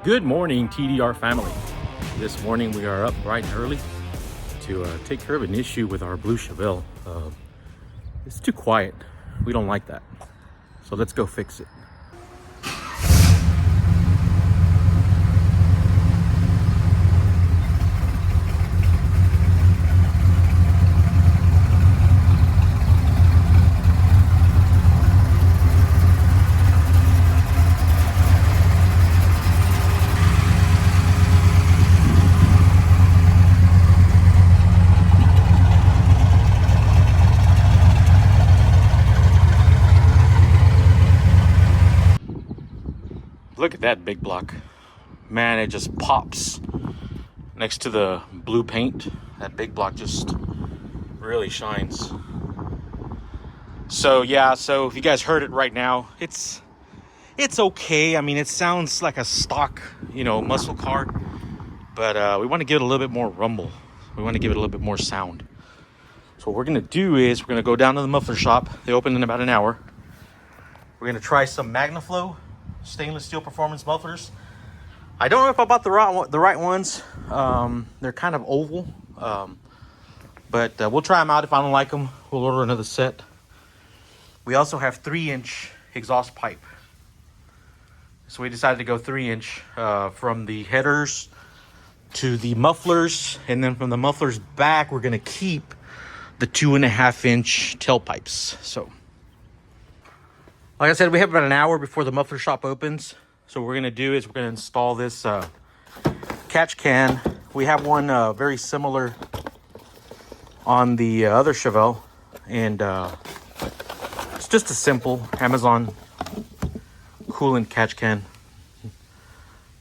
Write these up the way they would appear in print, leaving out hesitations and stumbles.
Good morning, TDR family. This morning we are up bright and early to take care of an issue with our blue Chevelle. It's too quiet. We don't like that. So let's go fix it. Look at that big block. Man, it just pops next to the blue paint. That big block just really shines. So yeah, so if you guys heard it right now, it's okay. I mean, it sounds like a stock, muscle car, but we want to give it a little bit more rumble. We want to give it a little bit more sound. So what we're gonna do is we're gonna go down to the muffler shop. They open in about an hour. We're gonna try some MagnaFlow stainless steel performance mufflers. I don't know if I bought the right ones. They're kind of oval, but we'll try them out. If I don't like them, we'll order another set. We also have 3-inch exhaust pipe, so we decided to go 3-inch from the headers to the mufflers, and then from the mufflers back we're going to keep the 2.5-inch tailpipes. So like I said, we have about an hour before the muffler shop opens. So what we're going to do is we're going to install this catch can. We have one very similar on the other Chevelle. And it's just a simple Amazon coolant catch can.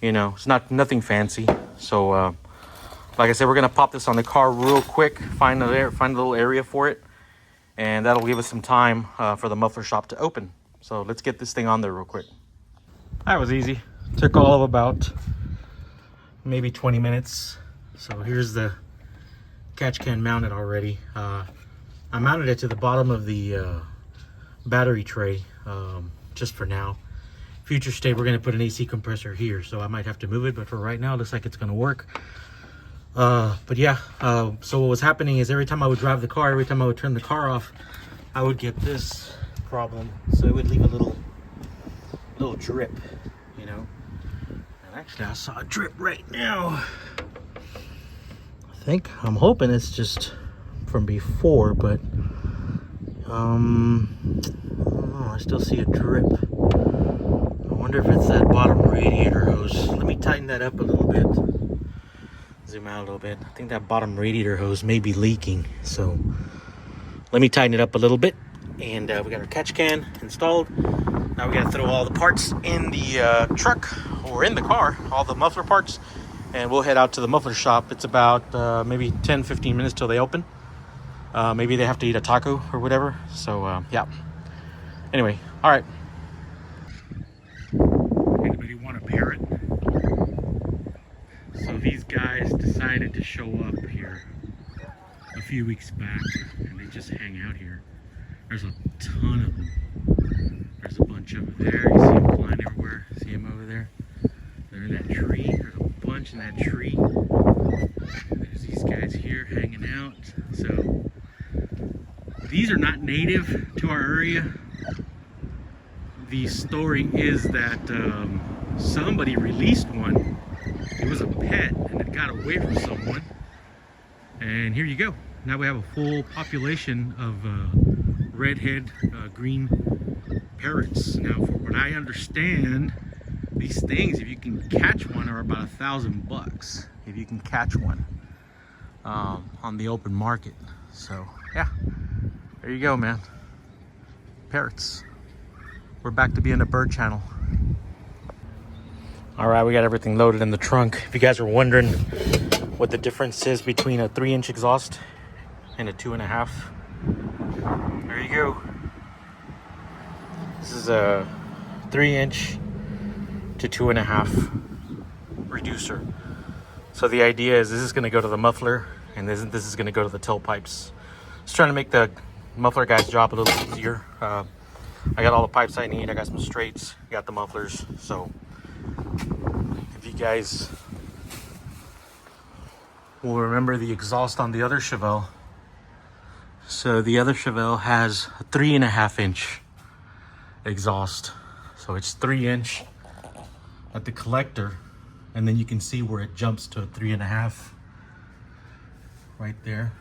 It's nothing fancy. So like I said, we're going to pop this on the car real quick. Find a little area for it. And that'll give us some time for the muffler shop to open. So let's get this thing on there real quick. That was easy. Took all of about maybe 20 minutes. So here's the catch can mounted already. I mounted it to the bottom of the battery tray just for now. Future state, we're going to put an AC compressor here, so I might have to move it, but for right now it looks like it's going to work. But yeah, so what was happening is every time I would drive the car, every time I would turn the car off, I would get this problem. So it would leave a little drip, and actually I saw a drip right now. I'm hoping it's just from before, but I don't know, I still see a drip. I wonder if it's that bottom radiator hose. Let me tighten that up a little bit, zoom out a little bit. I think that bottom radiator hose may be leaking, so let me tighten it up a little bit. And we got our catch can installed. Now we got to throw all the parts in the truck or in the car, all the muffler parts, and we'll head out to the muffler shop. It's about maybe 10-15 minutes till they open. Maybe they have to eat a taco or whatever. So yeah. Anyway, all right. Anybody want a parrot? So these guys decided to show up here a few weeks back, and they just hang out here. There's a ton of them. There's a bunch over there. You see them flying everywhere. See them over there? They're in that tree. There's a bunch in that tree. There's these guys here hanging out. So these are not native to our area. The story is that somebody released one. It was a pet and it got away from someone. And here you go. Now we have a full population of redhead green parrots. Now, for what I understand, these things, if you can catch one, are about $1,000 if you can catch one on the open market. So yeah, there you go, man. Parrots. We're back to being a bird channel. All right, we got everything loaded in the trunk. If you guys are wondering what the difference is between a 3-inch exhaust and a 2.5, there you go. This is a 3-inch to 2.5 reducer. So the idea is this is going to go to the muffler, and this is going to go to the tailpipes. Just trying to make the muffler guy's job a little easier. I got all the pipes I need. I got some straights, got the mufflers. So if If you guys will remember the exhaust on the other Chevelle. So the other Chevelle has a 3.5 inch exhaust. So it's 3 inch at the collector, and then you can see where it jumps to a 3.5 right there.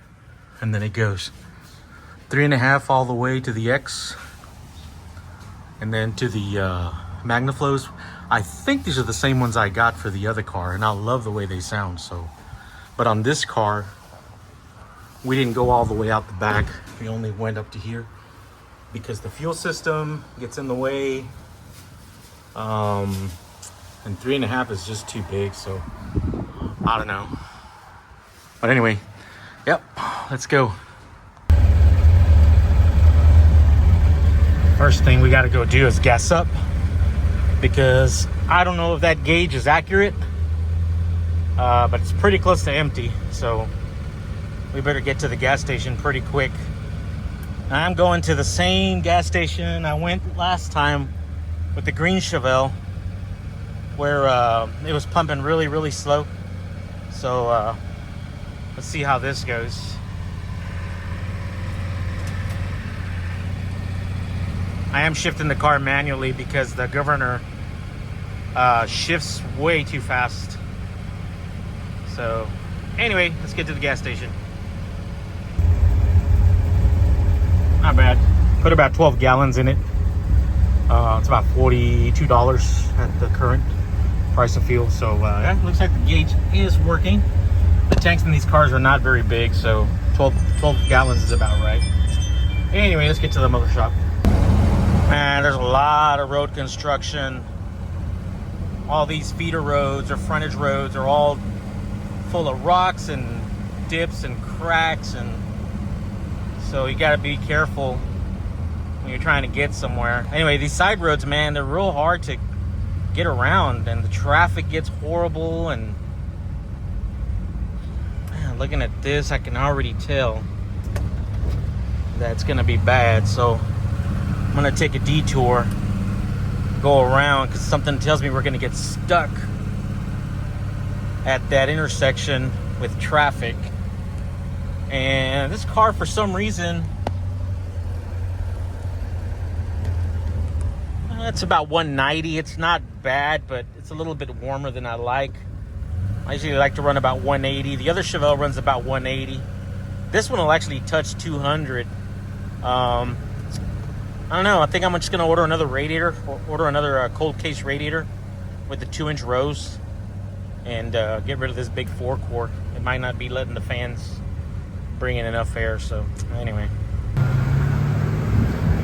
And then it goes 3.5 all the way to the X, and then to the MagnaFlows. I think these are the same ones I got for the other car, and I love the way they sound. So, but on this car, we didn't go all the way out the back. We only went up to here because the fuel system gets in the way. And 3.5 is just too big, so I don't know. But anyway, yep, let's go. First thing we got to go do is gas up, because I don't know if that gauge is accurate, but it's pretty close to empty, so we better get to the gas station pretty quick. I'm going to the same gas station I went last time with the green Chevelle, where it was pumping really, really slow. So let's see how this goes. I am shifting the car manually because the governor shifts way too fast. So anyway, let's get to the gas station. Not bad. Put about 12 gallons in it. It's about $42 at the current price of fuel. So yeah, looks like the gauge is working. The tanks in these cars are not very big, so 12 gallons is about right. Anyway, let's get to the mother shop. Man, there's a lot of road construction. All these feeder roads or frontage roads are all full of rocks and dips and cracks, and so you got to be careful when you're trying to get somewhere. Anyway, these side roads, man, they're real hard to get around, and the traffic gets horrible. And man, looking at this, I can already tell that's gonna be bad. So I'm gonna take a detour, go around, because something tells me we're gonna get stuck at that intersection with traffic. And this car, for some reason, it's about 190. It's not bad, but it's a little bit warmer than I like. I usually like to run about 180. The other Chevelle runs about 180. This one will actually touch 200. I don't know. I think I'm just going to order another radiator, order another cold case radiator with the 2-inch rows, and get rid of this big forecourt. It might not be letting the fans bring in enough air. So anyway,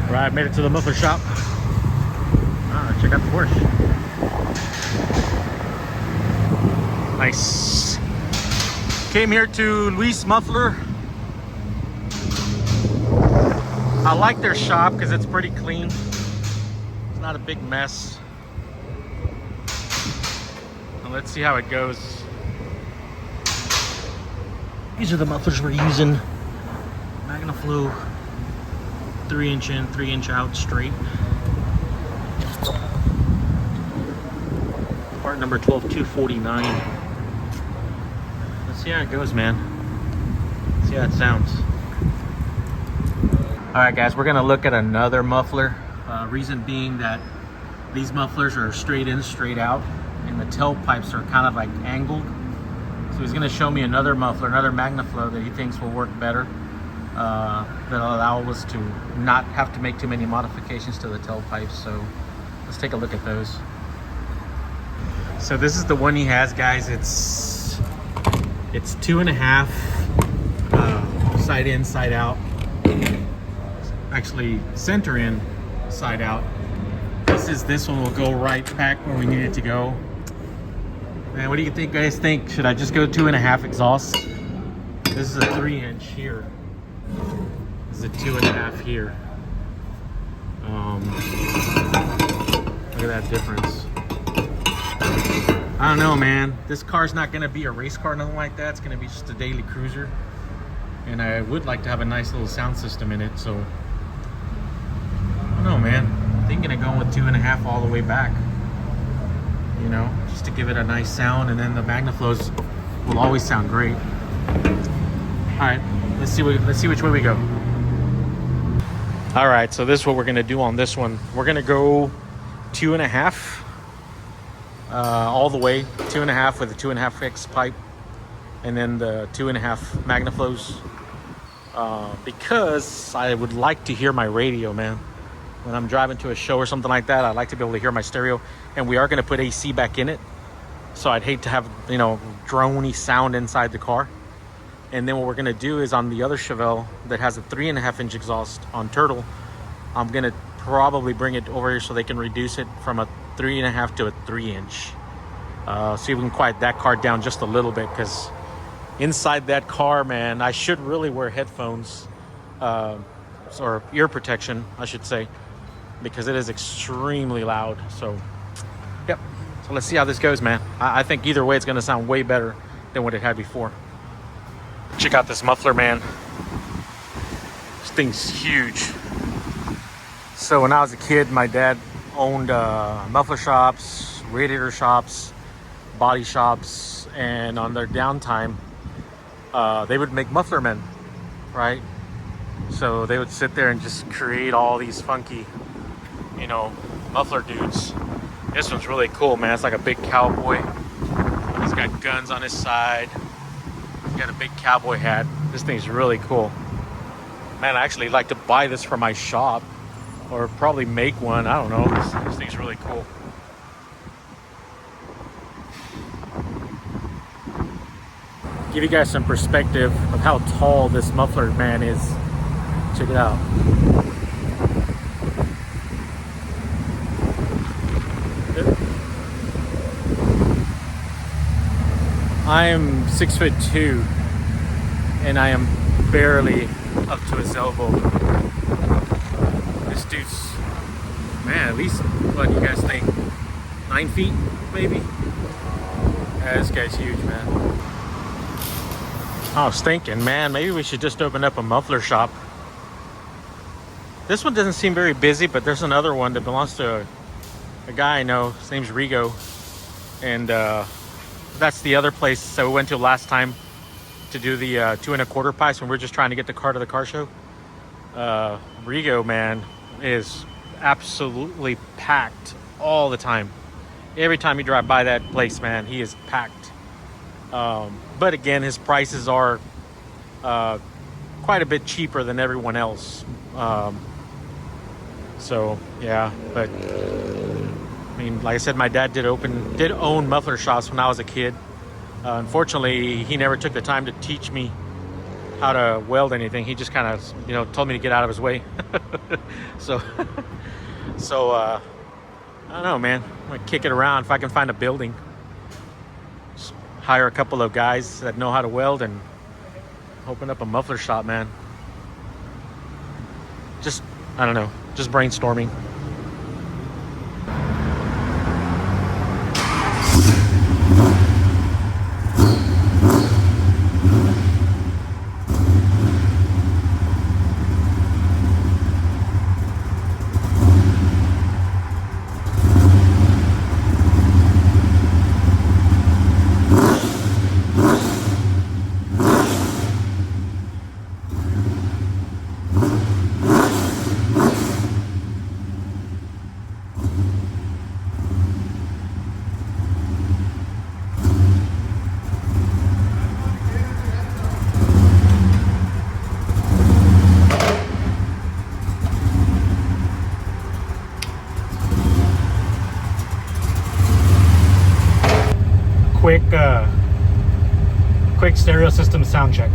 right, made it to the muffler shop. Check out the Porsche. Nice. Came here to Luis Muffler. I like their shop because it's pretty clean. It's not a big mess. Now let's see how it goes. These are the mufflers we're using. MagnaFlow 3-inch in, 3-inch out straight. Part number 12249. Let's see how it goes, man. Let's see how it sounds. Alright guys, we're gonna look at another muffler. Reason being that these mufflers are straight in, straight out, and the tailpipes are kind of like angled. So he's gonna show me another muffler, another MagnaFlow that he thinks will work better. That'll allow us to not have to make too many modifications to the tailpipes. So let's take a look at those. So this is the one he has, guys. It's 2.5 side in, side out. Actually, center in, side out. This one will go right back where we need it to go. Man, what do you think, guys? Think should I just go 2.5 exhaust? This is a 3-inch here. This is a 2.5 here. Look at that difference. I don't know, man. This car's not gonna be a race car, nothing like that. It's gonna be just a daily cruiser. And I would like to have a nice little sound system in it, so I don't know, man. I'm thinking of going with 2.5 all the way back. you know, just to give it a nice sound, and then the MagnaFlows will always sound great. All right, let's see which way we go. All right, so this is what we're gonna do on this one. We're gonna go 2.5 all the way, 2.5 with a 2.5X pipe, and then the 2.5 MagnaFlows, because I would like to hear my radio, man. When I'm driving to a show or something like that, I like to be able to hear my stereo, and we are gonna put AC back in it. So I'd hate to have, you know, drone-y sound inside the car. And then what we're gonna do is on the other Chevelle that has a 3.5-inch exhaust on Turtle, I'm gonna probably bring it over here so they can reduce it from a 3.5 to a 3-inch. See if we can quiet that car down just a little bit, because inside that car, man, I should really wear headphones, or ear protection, I should say, because it is extremely loud. So, yep. So let's see how this goes, man. I think either way, it's gonna sound way better than what it had before. Check out this muffler, man. This thing's huge. So when I was a kid, my dad owned muffler shops, radiator shops, body shops, and on their downtime, they would make muffler men, right? So they would sit there and just create all these funky, you know, muffler dudes. This one's really cool, man. It's like a big cowboy. He's got guns on his side. He's got a big cowboy hat. This thing's really cool. Man, I actually like to buy this for my shop, or probably make one. I don't know. This thing's really cool. Give you guys some perspective of how tall this muffler man is. Check it out. I am 6'2", and I am barely up to his elbow. This dude's, man, at least, what do you guys think? 9 feet, maybe? Yeah, this guy's huge, man. I was thinking, man, maybe we should just open up a muffler shop. This one doesn't seem very busy, but there's another one that belongs to a guy I know. His name's Rigo, and that's the other place that we went to last time to do the 2.25 pipes when we were just trying to get the car to the car show. Rigo, man, is absolutely packed all the time. Every time you drive by that place, man, he is packed. But again, his prices are quite a bit cheaper than everyone else. So yeah, but I mean, like I said, my dad did own muffler shops when I was a kid. Unfortunately, he never took the time to teach me how to weld anything. He just kind of, you know, told me to get out of his way. so I don't know, man. I'm gonna kick it around if I can find a building. Just hire a couple of guys that know how to weld and open up a muffler shop, man. Just, I don't know, just brainstorming. Quick stereo system sound check.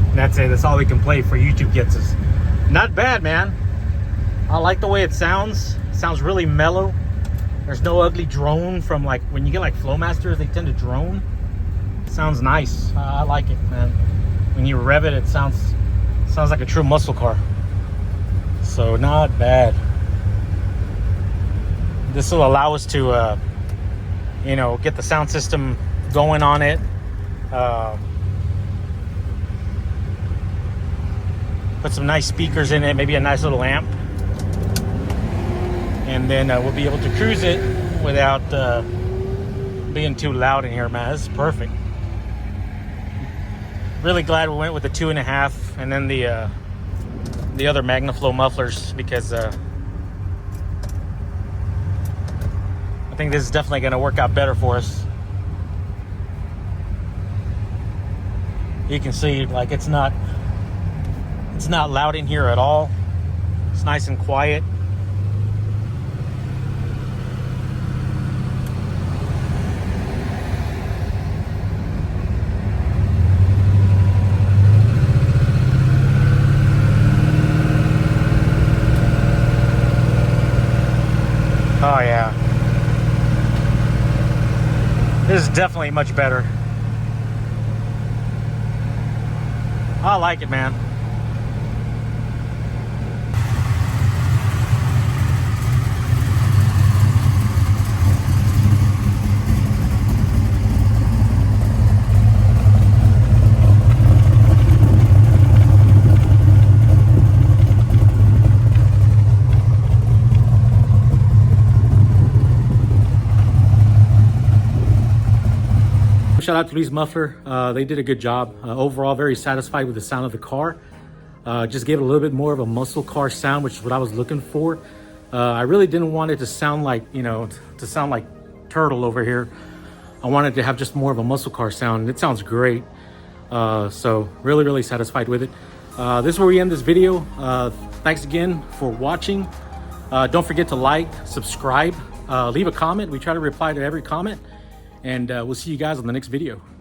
And that's it. That's all we can play for YouTube Gets Us. Not bad, man. I like the way it sounds. It sounds really mellow. There's no ugly drone from, like, when you get like Flowmasters, they tend to drone. It sounds nice. I like it, man. When you rev it, it sounds like a true muscle car. So not bad. This will allow us to, you know, get the sound system going on it. Put some nice speakers in it, maybe a nice little amp. and then we'll be able to cruise it without being too loud in here, man. This is perfect. Really glad we went with the 2.5 and then the other MagnaFlow mufflers, because I think this is definitely going to work out better for us. You can see, like, it's not loud in here at all. It's nice and quiet. Oh yeah, this is definitely much better. I like it, man. Shout out to Lee's Muffler. They did a good job. Overall, very satisfied with the sound of the car. Just gave it a little bit more of a muscle car sound, which is what I was looking for. I really didn't want it to sound like, to sound like Turtle over here. I wanted to have just more of a muscle car sound, and it sounds great. So really satisfied with it. This is where we end this video. Thanks again for watching. Don't forget to like, subscribe, leave a comment. We try to reply to every comment. And we'll see you guys on the next video.